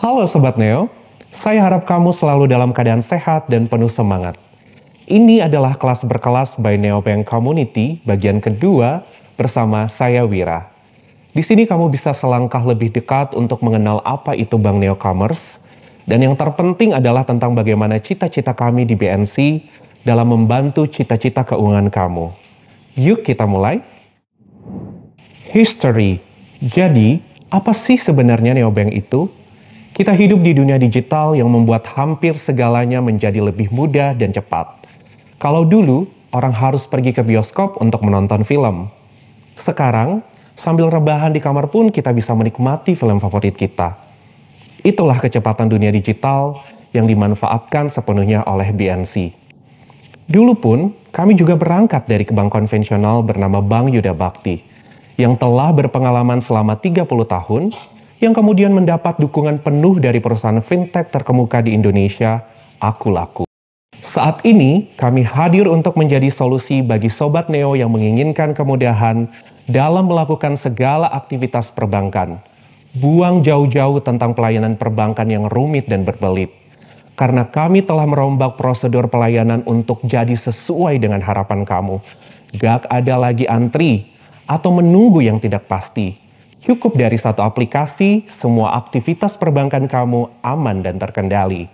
Halo Sobat Neo, saya harap kamu selalu dalam keadaan sehat dan penuh semangat. Ini adalah kelas berkelas by Neobank Community bagian kedua bersama saya Wira. Di sini kamu bisa selangkah lebih dekat untuk mengenal apa itu Bank Neo Commerce, dan yang terpenting adalah tentang bagaimana cita-cita kami di BNC dalam membantu cita-cita keuangan kamu. Yuk kita mulai. History. Jadi, apa sih sebenarnya neobank itu? Kita hidup di dunia digital yang membuat hampir segalanya menjadi lebih mudah dan cepat. Kalau dulu, orang harus pergi ke bioskop untuk menonton film. Sekarang, sambil rebahan di kamar pun kita bisa menikmati film favorit kita. Itulah kecepatan dunia digital yang dimanfaatkan sepenuhnya oleh BNC. Dulu pun, kami juga berangkat dari bank konvensional bernama Bank Yuda Bakti, yang telah berpengalaman selama 30 tahun, yang kemudian mendapat dukungan penuh dari perusahaan fintech terkemuka di Indonesia, Akulaku. Saat ini, kami hadir untuk menjadi solusi bagi Sobat Neo yang menginginkan kemudahan dalam melakukan segala aktivitas perbankan. Buang jauh-jauh tentang pelayanan perbankan yang rumit dan berbelit. Karena kami telah merombak prosedur pelayanan untuk jadi sesuai dengan harapan kamu. Gak ada lagi antri atau menunggu yang tidak pasti. Cukup dari satu aplikasi, semua aktivitas perbankan kamu aman dan terkendali.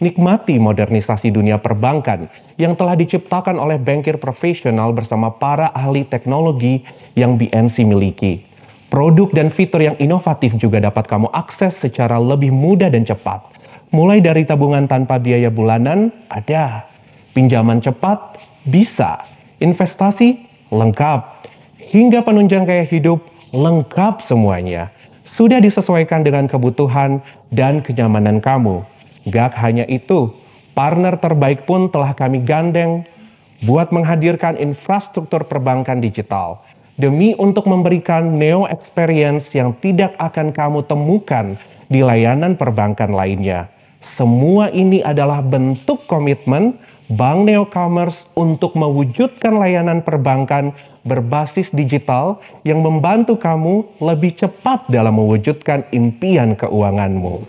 Nikmati modernisasi dunia perbankan yang telah diciptakan oleh bankir profesional bersama para ahli teknologi yang BNC miliki. Produk dan fitur yang inovatif juga dapat kamu akses secara lebih mudah dan cepat. Mulai dari tabungan tanpa biaya bulanan, ada. Pinjaman cepat, bisa. Investasi, lengkap. Hingga penunjang gaya hidup, lengkap semuanya. Sudah disesuaikan dengan kebutuhan dan kenyamanan kamu. Gak hanya itu, partner terbaik pun telah kami gandeng buat menghadirkan infrastruktur perbankan digital. Demi untuk memberikan Neo Experience yang tidak akan kamu temukan di layanan perbankan lainnya. Semua ini adalah bentuk komitmen Bank Neo Commerce untuk mewujudkan layanan perbankan berbasis digital yang membantu kamu lebih cepat dalam mewujudkan impian keuanganmu.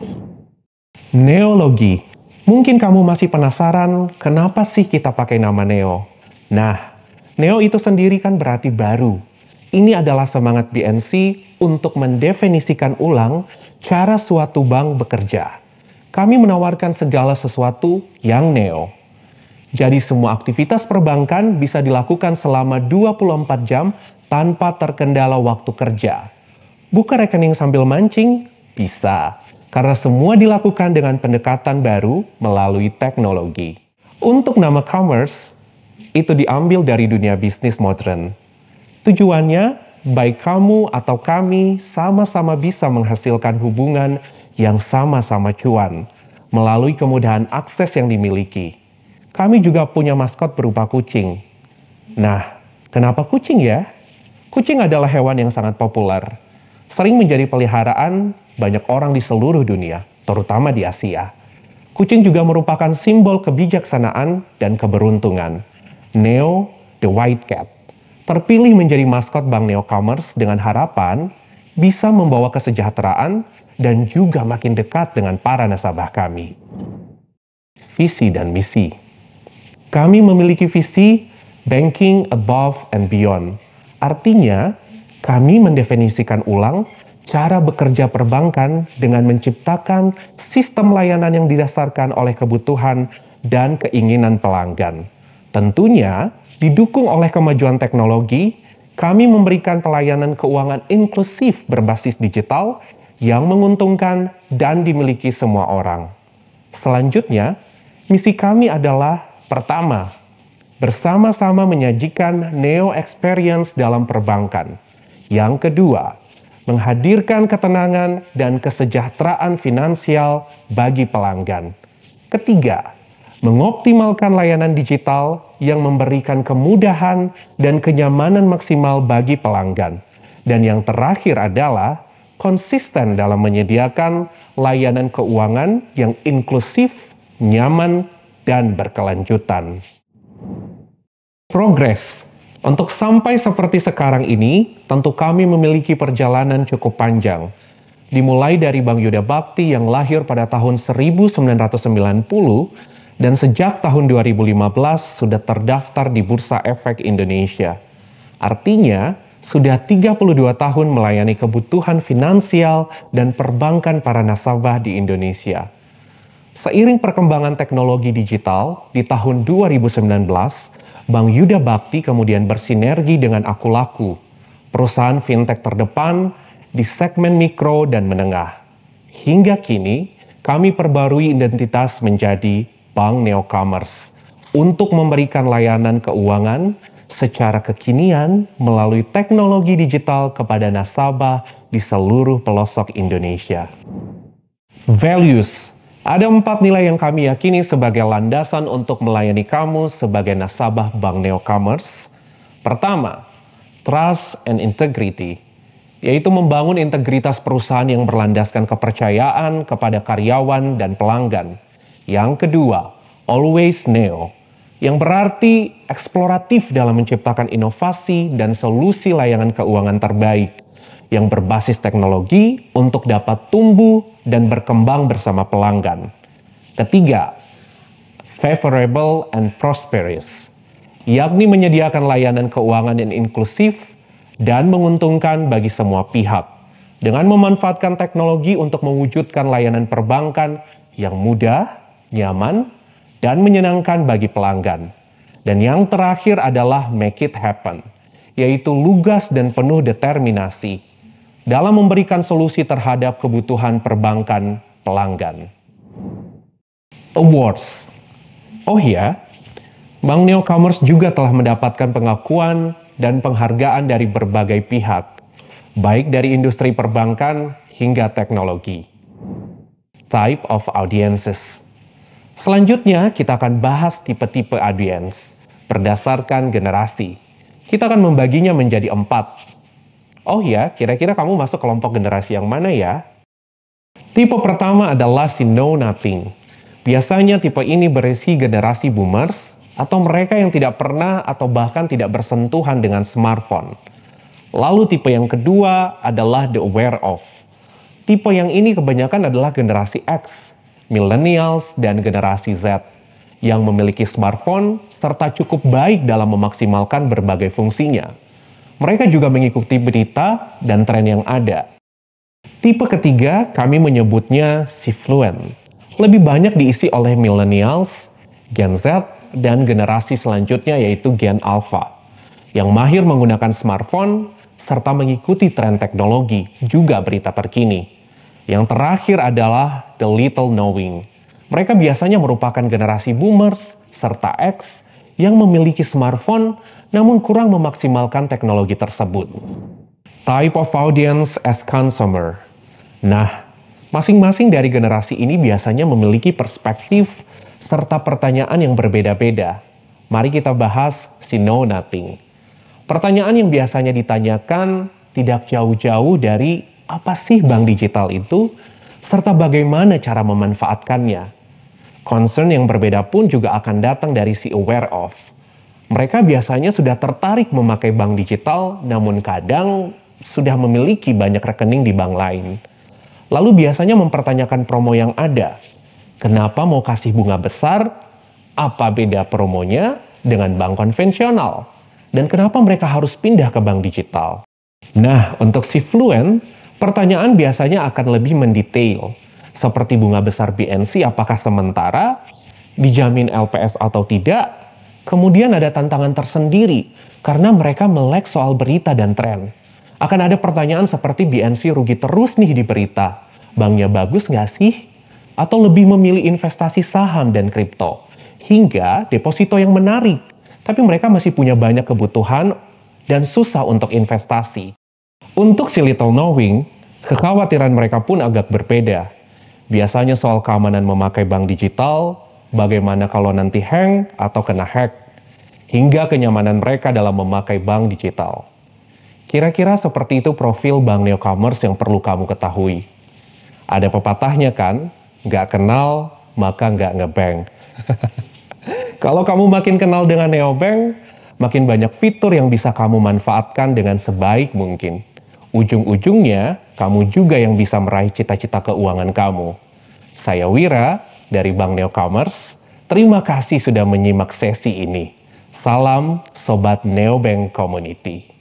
Neologi. Mungkin kamu masih penasaran kenapa sih kita pakai nama Neo? Nah, Neo itu sendiri kan berarti baru. Ini adalah semangat BNC untuk mendefinisikan ulang cara suatu bank bekerja. Kami menawarkan segala sesuatu yang Neo. Jadi semua aktivitas perbankan bisa dilakukan selama 24 jam tanpa terkendala waktu kerja. Buka rekening sambil mancing? Bisa. Karena semua dilakukan dengan pendekatan baru melalui teknologi. Untuk nama commerce, itu diambil dari dunia bisnis modern. Tujuannya, baik kamu atau kami sama-sama bisa menghasilkan hubungan yang sama-sama cuan melalui kemudahan akses yang dimiliki. Kami juga punya maskot berupa kucing. Nah, kenapa kucing ya? Kucing adalah hewan yang sangat populer. Sering menjadi peliharaan banyak orang di seluruh dunia, terutama di Asia. Kucing juga merupakan simbol kebijaksanaan dan keberuntungan. Neo, the White Cat, terpilih menjadi maskot Bank Neo Commerce dengan harapan bisa membawa kesejahteraan dan juga makin dekat dengan para nasabah kami. Visi dan misi. Kami memiliki visi Banking Above and Beyond. Artinya, kami mendefinisikan ulang cara bekerja perbankan dengan menciptakan sistem layanan yang didasarkan oleh kebutuhan dan keinginan pelanggan. Tentunya, didukung oleh kemajuan teknologi, kami memberikan pelayanan keuangan inklusif berbasis digital yang menguntungkan dan dimiliki semua orang. Selanjutnya, misi kami adalah pertama, bersama-sama menyajikan Neo Experience dalam perbankan. Yang kedua, menghadirkan ketenangan dan kesejahteraan finansial bagi pelanggan. Ketiga, mengoptimalkan layanan digital yang memberikan kemudahan dan kenyamanan maksimal bagi pelanggan. Dan yang terakhir adalah konsisten dalam menyediakan layanan keuangan yang inklusif, nyaman, dan berkelanjutan. Progres. Untuk sampai seperti sekarang ini, tentu kami memiliki perjalanan cukup panjang. Dimulai dari Bank Yuda Bakti yang lahir pada tahun 1990 dan sejak tahun 2015 sudah terdaftar di Bursa Efek Indonesia. Artinya, sudah 32 tahun melayani kebutuhan finansial dan perbankan para nasabah di Indonesia. Seiring perkembangan teknologi digital, di tahun 2019, Bank Yuda Bakti kemudian bersinergi dengan Akulaku, perusahaan fintech terdepan di segmen mikro dan menengah. Hingga kini, kami perbarui identitas menjadi Bank Neo-Commerce untuk memberikan layanan keuangan secara kekinian melalui teknologi digital kepada nasabah di seluruh pelosok Indonesia. Values. Ada 4 nilai yang kami yakini sebagai landasan untuk melayani kamu sebagai nasabah Bank Neo-Commerce. Pertama, trust and integrity, yaitu membangun integritas perusahaan yang berlandaskan kepercayaan kepada karyawan dan pelanggan. Yang kedua, always Neo, yang berarti eksploratif dalam menciptakan inovasi dan solusi layanan keuangan terbaik yang berbasis teknologi untuk dapat tumbuh dan berkembang bersama pelanggan. Ketiga, favorable and prosperous, yakni menyediakan layanan keuangan yang inklusif dan menguntungkan bagi semua pihak, dengan memanfaatkan teknologi untuk mewujudkan layanan perbankan yang mudah, nyaman, dan menyenangkan bagi pelanggan. Dan yang terakhir adalah make it happen, yaitu lugas dan penuh determinasi dalam memberikan solusi terhadap kebutuhan perbankan pelanggan. Awards. Oh ya, Bank Neo-Commerce juga telah mendapatkan pengakuan dan penghargaan dari berbagai pihak, baik dari industri perbankan hingga teknologi. Type of audiences. Selanjutnya, kita akan bahas tipe-tipe audience berdasarkan generasi. Kita akan membaginya menjadi 4. Oh ya, kira-kira kamu masuk kelompok generasi yang mana ya? Tipe pertama adalah si know nothing. Biasanya tipe ini berisi generasi boomers atau mereka yang tidak pernah atau bahkan tidak bersentuhan dengan smartphone. Lalu tipe yang kedua adalah the aware of. Tipe yang ini kebanyakan adalah generasi X, millennials, dan generasi Z yang memiliki smartphone serta cukup baik dalam memaksimalkan berbagai fungsinya. Mereka juga mengikuti berita dan tren yang ada. Tipe ketiga kami menyebutnya si fluent. Lebih banyak diisi oleh millennials, Gen Z, dan generasi selanjutnya yaitu Gen Alpha, yang mahir menggunakan smartphone serta mengikuti tren teknologi, juga berita terkini. Yang terakhir adalah the little knowing. Mereka biasanya merupakan generasi boomers serta X yang memiliki smartphone namun kurang memaksimalkan teknologi tersebut. Type of audience as consumer. Nah, masing-masing dari generasi ini biasanya memiliki perspektif serta pertanyaan yang berbeda-beda. Mari kita bahas si know nothing. Pertanyaan yang biasanya ditanyakan tidak jauh-jauh dari apa sih bank digital itu, serta bagaimana cara memanfaatkannya. Concern yang berbeda pun juga akan datang dari si aware of. Mereka biasanya sudah tertarik memakai bank digital, namun kadang sudah memiliki banyak rekening di bank lain. Lalu biasanya mempertanyakan promo yang ada. Kenapa mau kasih bunga besar? Apa beda promonya dengan bank konvensional? Dan kenapa mereka harus pindah ke bank digital? Nah, untuk si fluent, pertanyaan biasanya akan lebih mendetail. Seperti bunga besar BNC apakah sementara, dijamin LPS atau tidak. Kemudian ada tantangan tersendiri karena mereka melek soal berita dan tren. Akan ada pertanyaan seperti BNC rugi terus nih di berita. Banknya bagus nggak sih? Atau lebih memilih investasi saham dan kripto. Hingga deposito yang menarik. Tapi mereka masih punya banyak kebutuhan dan susah untuk investasi. Untuk si little knowing, kekhawatiran mereka pun agak berbeda. Biasanya soal keamanan memakai bank digital, bagaimana kalau nanti hang atau kena hack, hingga kenyamanan mereka dalam memakai bank digital. Kira-kira seperti itu profil Bank Neo-Commerce yang perlu kamu ketahui. Ada pepatahnya kan, nggak kenal maka nggak ngebank. Kalau kamu makin kenal dengan neobank, makin banyak fitur yang bisa kamu manfaatkan dengan sebaik mungkin. Ujung-ujungnya, kamu juga yang bisa meraih cita-cita keuangan kamu. Saya Wira dari Bank Neocommerce. Terima kasih sudah menyimak sesi ini. Salam Sobat Neobank Community.